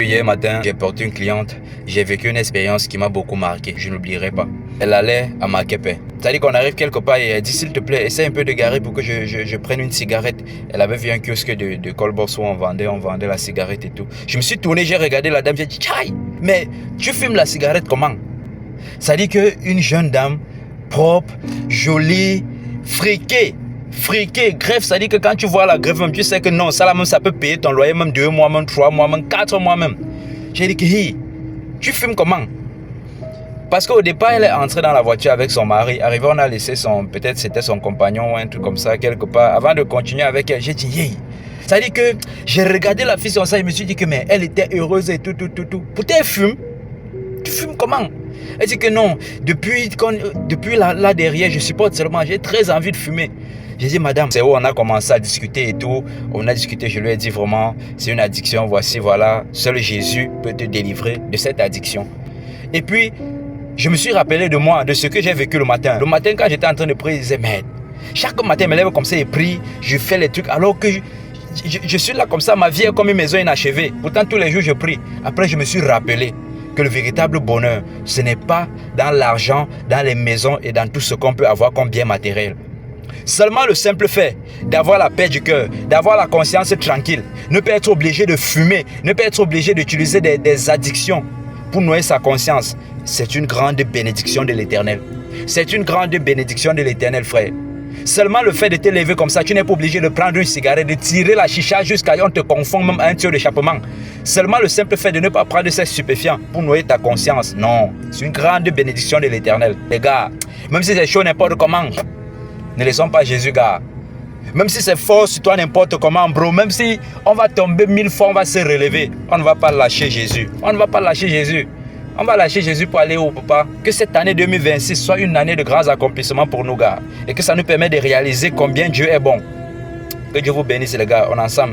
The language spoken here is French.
Hier matin, j'ai porté une cliente, j'ai vécu une expérience qui m'a beaucoup marqué, je n'oublierai pas. Elle allait à Makepe. C'est-à-dire qu'on arrive quelque part et elle dit s'il te plaît, essaie un peu de garer pour que je prenne une cigarette. Elle avait vu un kiosque de Colbox où on vendait la cigarette et tout. Je me suis tourné, j'ai regardé la dame, j'ai dit Tchaï, mais tu fumes la cigarette comment? C'est-à-dire qu'une jeune dame, propre, jolie, friquée, greffe, ça dit que quand tu vois la greffe, même tu sais que non, ça là même ça peut payer ton loyer même 2 mois, même 3 mois, même 4 mois même. J'ai dit que hey, tu fumes comment? Parce qu'au départ, elle est entrée dans la voiture avec son mari. Arrivé, on a laissé peut-être c'était son compagnon ou un truc comme ça quelque part. Avant de continuer avec elle, j'ai dit hey. Ça dit que j'ai regardé la fille sur ça, je me suis dit que mais elle était heureuse et tout. Pourtant elle fume. Tu fumes comment? Elle dit que non, depuis là derrière, je supporte seulement, j'ai très envie de fumer. J'ai dit, madame, c'est où on a commencé à discuter et tout. On a discuté, je lui ai dit vraiment, c'est une addiction, voici, voilà. Seul Jésus peut te délivrer de cette addiction. Et puis, je me suis rappelé de moi, de ce que j'ai vécu le matin. Le matin, quand j'étais en train de prier, je disais, mais chaque matin, je me lève comme ça et prie, je fais les trucs, alors que je suis là comme ça, ma vie est comme une maison inachevée. Pourtant, tous les jours, je prie. Après, je me suis rappelé que le véritable bonheur, ce n'est pas dans l'argent, dans les maisons et dans tout ce qu'on peut avoir comme bien matériel. Seulement le simple fait d'avoir la paix du cœur, d'avoir la conscience tranquille, ne pas être obligé de fumer, ne pas être obligé d'utiliser des addictions pour noyer sa conscience, c'est une grande bénédiction de l'Éternel. C'est une grande bénédiction de l'Éternel, frère. Seulement le fait de te lever comme ça, tu n'es pas obligé de prendre une cigarette, de tirer la chicha jusqu'à ce qu'on te confond même à un tuyau d'échappement. Seulement le simple fait de ne pas prendre ces stupéfiants pour noyer ta conscience. Non, c'est une grande bénédiction de l'Éternel. Les gars, même si c'est chaud n'importe comment, ne laissons pas Jésus, gars. Même si c'est fort sur toi n'importe comment, bro, même si on va tomber 1000 fois, on va se relever, on ne va pas lâcher Jésus. On ne va pas lâcher Jésus. On va lâcher Jésus pour aller où, papa? Que cette année 2026 soit une année de grands accomplissements pour nous, gars. Et que ça nous permet de réaliser combien Dieu est bon. Que Dieu vous bénisse, les gars. On est ensemble.